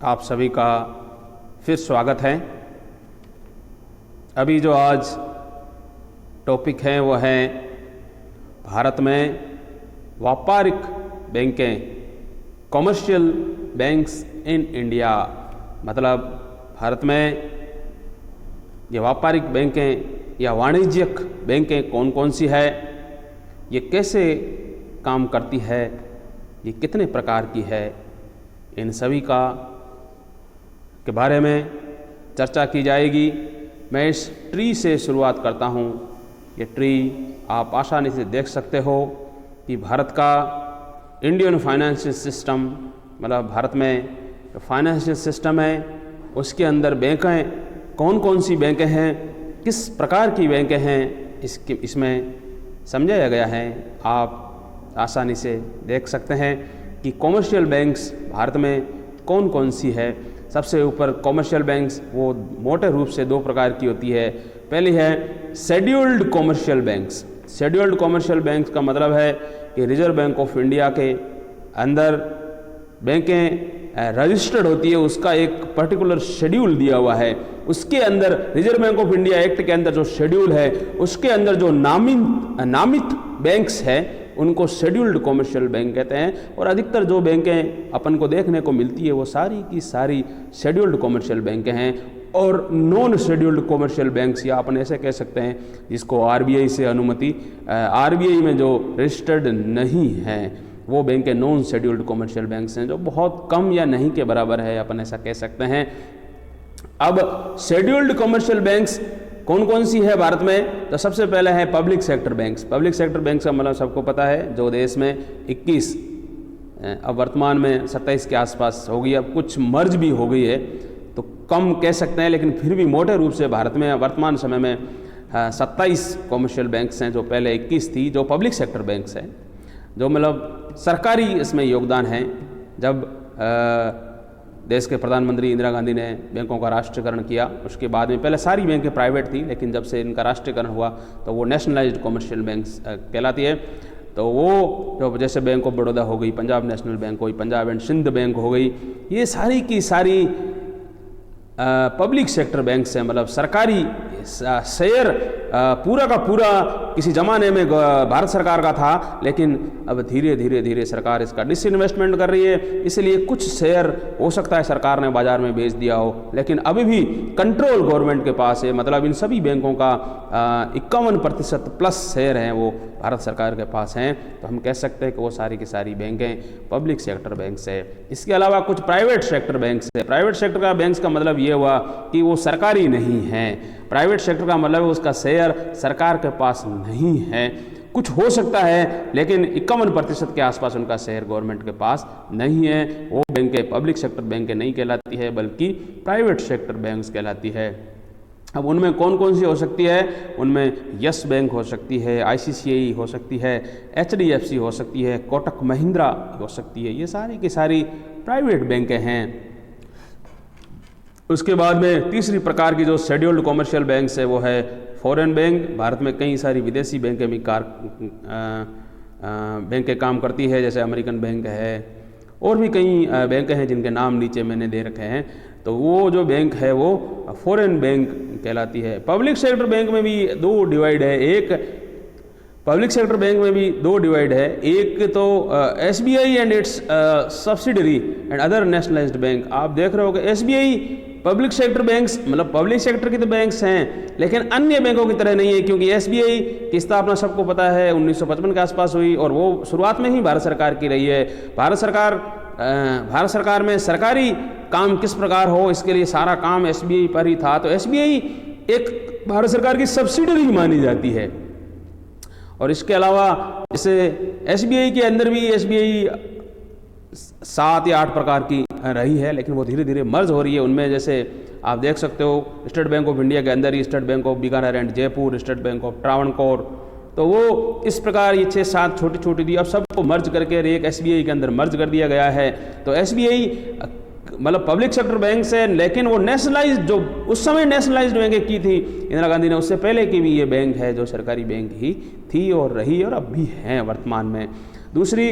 आप सभी का फिर स्वागत है। अभी जो आज टॉपिक है वो है भारत में व्यापारिक बैंकें, कॉमर्शियल बैंक्स इन इंडिया। मतलब भारत में ये व्यापारिक बैंकें या वाणिज्यिक बैंकें कौन कौन सी है, ये कैसे काम करती है, ये कितने प्रकार की है, इन सभी के बारे में चर्चा की जाएगी। मैं इस ट्री से शुरुआत करता हूँ। ये ट्री आप आसानी से देख सकते हो कि भारत का इंडियन फाइनेंशियल सिस्टम, मतलब भारत में फाइनेंशियल सिस्टम है, उसके अंदर बैंकें कौन कौन सी बैंकें हैं, किस प्रकार की बैंकें हैं, इसमें समझाया गया है। आप आसानी से देख सकते हैं कि कॉमर्शियल बैंक्स भारत में कौन कौन सी है। सबसे ऊपर कॉमर्शियल बैंक्स वो मोटे रूप से दो प्रकार की होती है। पहली है scheduled commercial banks. Scheduled commercial banks का मतलब है कि रिजर्व बैंक ऑफ इंडिया के अंदर बैंकें रजिस्टर्ड होती है, उसका एक पर्टिकुलर शेड्यूल दिया हुआ है। उसके अंदर reserve bank of India act के अंदर जो शेड्यूल है, उसके अंदर जो नामित बैंक्स है उनको शेड्यूल्ड कॉमर्शियल बैंक कहते हैं। और अधिकतर जो बैंकें अपन को देखने को मिलती है वो सारी की सारी शेड्यूल्ड कॉमर्शियल बैंकें हैं। और नॉन शेड्यूल्ड कॉमर्शियल बैंक्स, या अपन ऐसे कह सकते हैं जिसको आरबीआई से अनुमति, आरबीआई में जो रजिस्टर्ड नहीं हैं, वो बैंकें नॉन शेड्यूल्ड कॉमर्शियल बैंक्स हैं, जो बहुत कम या नहीं के बराबर है, अपन ऐसा कह सकते हैं। अब शेड्यूल्ड कॉमर्शियल बैंक्स कौन कौन सी है भारत में, तो सबसे पहले है public sector banks. Public sector banks का मतलब सबको पता है, जो देश में 21, अब वर्तमान में 27 के आसपास हो गई, अब कुछ मर्ज भी हो गई है तो कम कह सकते हैं, लेकिन फिर भी मोटे रूप से भारत में वर्तमान समय में 27 कॉमर्शियल बैंक्स हैं, जो पहले 21 थी, जो पब्लिक सेक्टर बैंक्स हैं, जो मतलब सरकारी इसमें योगदान है। जब देश के प्रधानमंत्री इंदिरा गांधी ने बैंकों का राष्ट्रीयकरण किया, उसके बाद में पहले सारी बैंकें प्राइवेट थी, लेकिन जब से इनका राष्ट्रीयकरण हुआ तो वो नेशनलाइज्ड कॉमर्शियल बैंक्स कहलाती है। तो वो जो जैसे बैंक ऑफ बड़ौदा हो गई, पंजाब नेशनल बैंक हो गई, पंजाब एंड सिंध बैंक हो गई, ये सारी की सारी पब्लिक सेक्टर बैंक्स हैं। मतलब सरकारी शेयर पूरा का पूरा किसी ज़माने में भारत सरकार का था, लेकिन अब धीरे धीरे सरकार इसका डिसइन्वेस्टमेंट कर रही है। इसलिए कुछ शेयर हो सकता है सरकार ने बाज़ार में बेच दिया हो, लेकिन अभी भी कंट्रोल गवर्नमेंट के पास है। मतलब इन सभी बैंकों का 51% प्लस शेयर हैं वो भारत सरकार के पास हैं। तो हम कह सकते हैं कि वो सारी की सारी बैंकें पब्लिक सेक्टर बैंक्स है। इसके अलावा कुछ प्राइवेट सेक्टर बैंक्स है। प्राइवेट सेक्टर का बैंक्स का मतलब ये हुआ कि वो सरकारी नहीं है। प्राइवेट सेक्टर का मतलब उसका शेयर सरकार के पास नहीं है, कुछ हो सकता है, लेकिन 51% के आसपास उनका शेयर गवर्नमेंट के पास नहीं है। वो बैंकें पब्लिक सेक्टर बैंकें नहीं कहलाती है, बल्कि प्राइवेट सेक्टर बैंक्स कहलाती है। अब उनमें कौन कौन सी हो सकती है, उनमें यस बैंक हो सकती है, आईसीसीआई हो सकती है, एचडीएफसी हो सकती है, कोटक महिंद्रा हो सकती है। ये सारी की सारी प्राइवेट बैंकें हैं। उसके बाद में तीसरी प्रकार की जो शेड्यूल्ड कॉमर्शियल बैंक्स है वो है फॉरेन बैंक। भारत में कई सारी विदेशी बैंकें भी बैंकें काम करती है, जैसे अमेरिकन बैंक है, और भी कई बैंकें हैं जिनके नाम नीचे मैंने दे रखे हैं। तो वो जो बैंक है वो फॉरेन बैंक कहलाती है। पब्लिक सेक्टर बैंक में भी दो डिवाइड है। पब्लिक सेक्टर बैंक में भी दो डिवाइड है। एक तो SBI and it's subsidiary and other nationalised bank. आप देख रहे हो कि एसबीआई पब्लिक सेक्टर बैंक्स, मतलब पब्लिक सेक्टर की तो बैंक्स हैं, लेकिन अन्य बैंकों की तरह नहीं है, क्योंकि एसबीआई की स्थापना सबको पता है 1955 के आसपास हुई, और वो शुरुआत में ही भारत सरकार की रही है। भारत सरकार में सरकारी काम किस प्रकार हो, इसके लिए सारा काम एसबीआई पर ही था। तो एसबीआई एक भारत सरकार की सब्सिडरी मानी जाती है। और इसके अलावा जैसे एसबीआई के अंदर भी एसबीआई 7 या 8 प्रकार की रही है, लेकिन वो धीरे धीरे मर्ज हो रही है। उनमें जैसे आप देख सकते हो, स्टेट बैंक ऑफ इंडिया के अंदर ही state bank of Bikaner and Jaipur, state bank of Travancore, तो वो इस प्रकार ये 6-7 छोटी छोटी थी, अब सबको मर्ज करके एक एसबीआई के अंदर मर्ज कर दिया गया है। तो एसबीआई मतलब पब्लिक सेक्टर बैंक है, लेकिन वो नेशनलाइज, जो उस समय नेशनलाइज्ड बैंकें की थी इंदिरा गांधी ने, उससे पहले की भी ये बैंक है जो सरकारी बैंक ही थी और रही और अब भी हैं वर्तमान में। दूसरी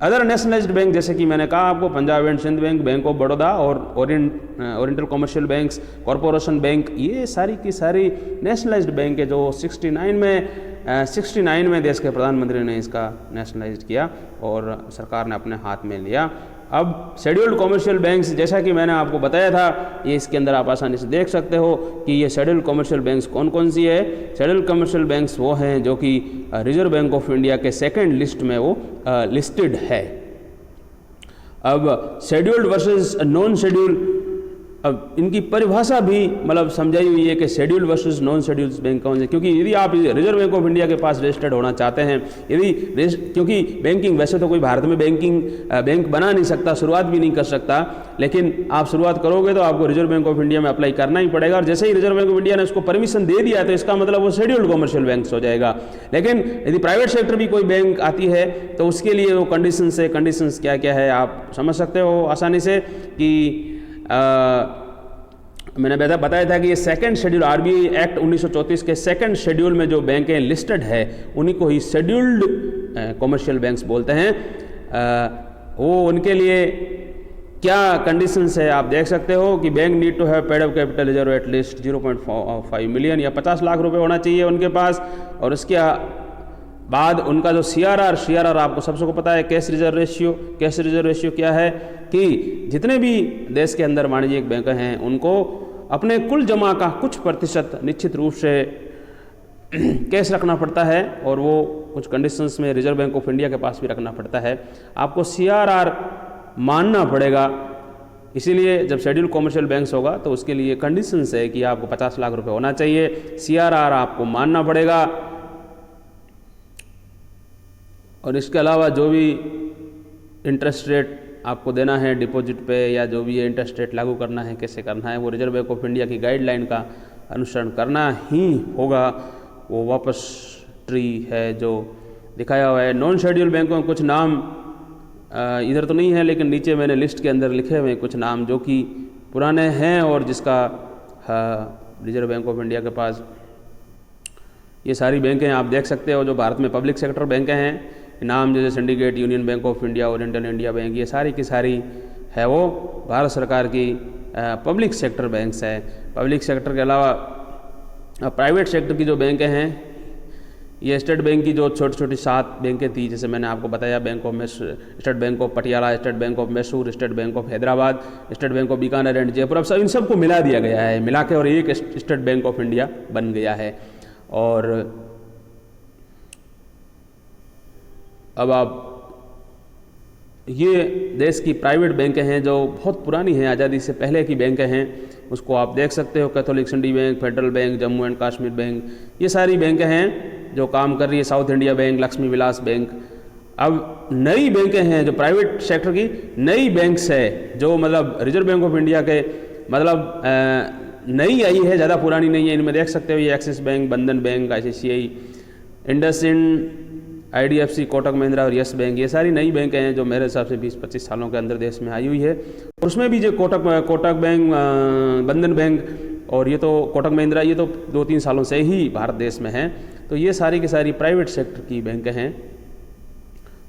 अदर नेशनलाइज्ड बैंक, जैसे कि मैंने कहा आपको, Punjab and Sind bank, bank of Baroda और oriental commercial banks, corporation bank, ये सारी की सारी नेशनलाइज्ड बैंक है जो 69 में देश के प्रधानमंत्री ने इसका नेशनलाइज्ड किया और सरकार ने अपने हाथ में लिया। अब शेड्यूल्ड कमर्शियल बैंक्स, जैसा कि मैंने आपको बताया था, ये इसके अंदर आप आसानी से देख सकते हो कि ये शेड्यूल्ड कमर्शियल बैंक्स कौन कौन सी है। शेड्यूल्ड कमर्शियल बैंक्स वो हैं जो कि रिजर्व बैंक ऑफ इंडिया के सेकंड लिस्ट में वो लिस्टेड है। अब शेड्यूल्ड वर्सेस नॉन शेड्यूल्ड, अब इनकी परिभाषा भी मतलब समझाई हुई है कि scheduled versus non scheduled bank कौन से, क्योंकि यदि आप रिजर्व बैंक ऑफ इंडिया के पास रजिस्टर्ड होना चाहते हैं, क्योंकि बैंकिंग, वैसे तो कोई भारत में बैंक बना नहीं सकता, शुरुआत भी नहीं कर सकता, लेकिन आप शुरुआत करोगे तो आपको रिजर्व बैंक ऑफ इंडिया में अप्लाई करना ही पड़ेगा, और जैसे ही रिजर्व बैंक ऑफ इंडिया ने उसको परमिशन दे दिया तो इसका मतलब वो शेड्यूल्ड कमर्शियल बैंक हो जाएगा। लेकिन यदि प्राइवेट सेक्टर भी कोई बैंक आती है तो उसके लिए वो कंडीशंस क्या क्या है आप समझ सकते हो आसानी से कि मैंने बताया था कि ये सेकंड शेड्यूल, आरबीआई एक्ट 1934 के सेकंड शेड्यूल में जो बैंकें लिस्टेड है उन्हीं को ही शेड्यूल्ड कमर्शियल बैंक्स बोलते हैं। वो उनके लिए क्या कंडीशंस है आप देख सकते हो कि bank need to have paid up capital reserve at least 0.5 million या 50 लाख रुपए होना चाहिए उनके पास, और उसके बाद उनका जो CRR आपको सबसे को पता है, कैश रिजर्व रेशियो क्या है कि जितने भी देश के अंदर वाणिज्यिक बैंक हैं उनको अपने कुल जमा का कुछ प्रतिशत निश्चित रूप से कैश रखना पड़ता है, और वो कुछ कंडीशंस में रिजर्व बैंक ऑफ इंडिया के पास भी रखना पड़ता है। आपको CRR मानना पड़ेगा, इसीलिए जब शेड्यूल कमर्शियल बैंक्स होगा तो उसके लिए कंडीशंस है कि आपको 50 लाख रुपए होना चाहिए, CRR आपको मानना पड़ेगा, और इसके अलावा जो भी इंटरेस्ट रेट आपको देना है डिपॉजिट पे या जो भी है इंटरेस्ट रेट लागू करना है, कैसे करना है, वो रिजर्व बैंक ऑफ इंडिया की गाइडलाइन का अनुसरण करना ही होगा। वो वापस ट्री है जो दिखाया हुआ है। नॉन शेड्यूल बैंकों में कुछ नाम इधर तो नहीं है, लेकिन नीचे मैंने लिस्ट के अंदर लिखे हुए कुछ नाम जो कि पुराने हैं और जिसका रिजर्व बैंक ऑफ इंडिया के पास ये सारी बैंकें आप देख सकते हो जो भारत में पब्लिक सेक्टर बैंकें हैं। नाम जैसे syndicate, union bank of India, oriental India bank, ये सारी की सारी है वो भारत सरकार की पब्लिक सेक्टर बैंक्स है। पब्लिक सेक्टर के अलावा प्राइवेट सेक्टर की जो बैंकें हैं, ये स्टेट बैंक की जो छोटी छोटी 7 बैंकें थी, जैसे मैंने आपको बताया, state bank of Patiala, state bank of Mysore, state bank of Hyderabad, state bank of Bikaner and Jaipur, अब सब इन सबको मिला दिया गया है, मिला के और एक स्टेट बैंक ऑफ इंडिया बन गया है। और अब आप ये देश की प्राइवेट बैंकें हैं जो बहुत पुरानी हैं, आज़ादी से पहले की बैंकें हैं, उसको आप देख सकते हो। कैथोलिक सिंडी bank, Federal bank, Jammu and Kashmir bank, ये सारी बैंकें हैं जो काम कर रही है। South India bank, Lakshmi Vilas bank. अब नई बैंकें हैं जो प्राइवेट सेक्टर की नई बैंक्स है जो मतलब रिजर्व बैंक ऑफ इंडिया के मतलब नई आई है, ज़्यादा पुरानी नहीं है। इनमें देख सकते हो ये एक्सिस बैंक, बंधन bank, ICICI, IndusInd, IDFC, Kotak Mahindra और यस बैंक, ये सारी नई बैंकें हैं जो मेरे हिसाब से 20-25 सालों के अंदर देश में आई हुई है। और उसमें भी जो कोटक बैंक, बंधन बैंक और ये तो कोटक महिंद्रा, ये तो 2-3 सालों से ही भारत देश में हैं। तो ये सारी की सारी प्राइवेट सेक्टर की बैंकें हैं।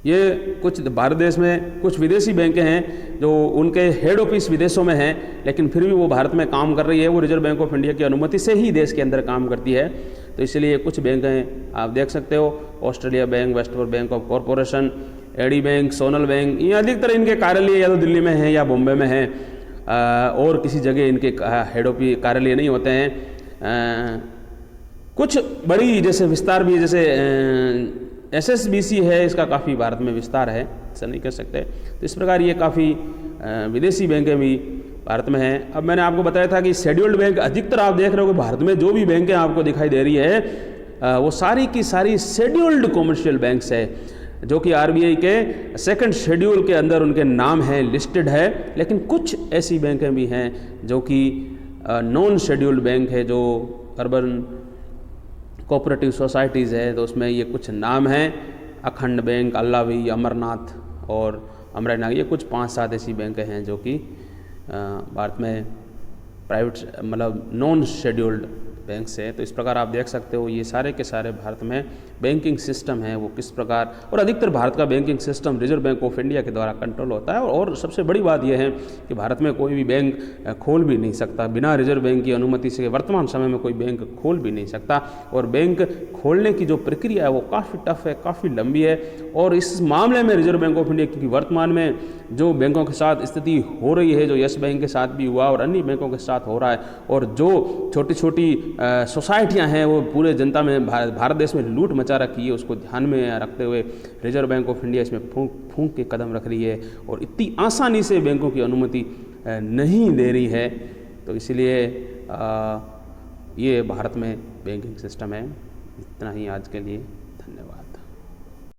ये कुछ भारत देश में कुछ विदेशी बैंकें हैं जो उनके हेड ऑफिस विदेशों में हैं, लेकिन फिर भी वो भारत में काम कर रही है। वो रिजर्व बैंक ऑफ इंडिया की अनुमति से ही देश के अंदर काम करती है। तो इसलिए कुछ बैंकें आप देख सकते हो, Australia bank, Westward bank of corporation, एडी बैंक, सोनल बैंक, ये अधिकतर इनके कार्यालय या तो दिल्ली में हैं या बॉम्बे में हैं, और किसी जगह इनके हेड ऑफिस कार्यालय नहीं होते हैं। कुछ बड़ी जैसे विस्तार भी, जैसे SSBC है, इसका काफ़ी भारत में विस्तार है, ऐसा नहीं कह सकते। तो इस प्रकार ये काफ़ी विदेशी बैंकें भी भारत में हैं। अब मैंने आपको बताया था कि शेड्यूल्ड बैंक अधिकतर आप देख रहे हो कि भारत में जो भी बैंकें आपको दिखाई दे रही है वो सारी की सारी शेड्यूल्ड कमर्शियल बैंक्स है, जो कि RBI के सेकंड शेड्यूल के अंदर उनके नाम हैं, लिस्टेड है। लेकिन कुछ ऐसी बैंकें भी हैं जो कि नॉन शेड्यूल्ड बैंक है, जो अर्बन कोऑपरेटिव सोसाइटीज़ है, तो उसमें ये कुछ नाम हैं, अखंड बैंक, अल्लावी, अमरनाथ और अमरनाथ, ये कुछ 5-7 ऐसी बैंकें हैं जो कि भारत में प्राइवेट मतलब नॉन शेड्यूल्ड बैंक से। तो इस प्रकार आप देख सकते हो ये सारे के सारे भारत में बैंकिंग सिस्टम है वो किस प्रकार, और अधिकतर भारत का banking system reserve bank of India के द्वारा कंट्रोल होता है। और सबसे बड़ी बात यह है कि भारत में कोई भी बैंक खोल भी नहीं सकता बिना रिजर्व बैंक की अनुमति से। वर्तमान समय में कोई बैंक खोल भी नहीं सकता, और बैंक खोलने की जो प्रक्रिया है वो काफ़ी टफ है, काफ़ी लंबी है। और इस मामले में रिजर्व बैंक ऑफ इंडिया, क्योंकि वर्तमान में जो बैंकों के साथ स्थिति हो रही है, जो यस बैंक के साथ भी हुआ और अन्य बैंकों के साथ हो रहा है, और जो छोटी छोटी सोसाइटियां हैं वो पूरे जनता में भारत देश में लूट मचा रखी है, उसको ध्यान में रखते हुए रिजर्व बैंक ऑफ इंडिया इसमें फूंक के कदम रख रही है और इतनी आसानी से बैंकों की अनुमति नहीं दे रही है। तो इसलिए ये भारत में बैंकिंग सिस्टम है। इतना ही आज के लिए, धन्यवाद।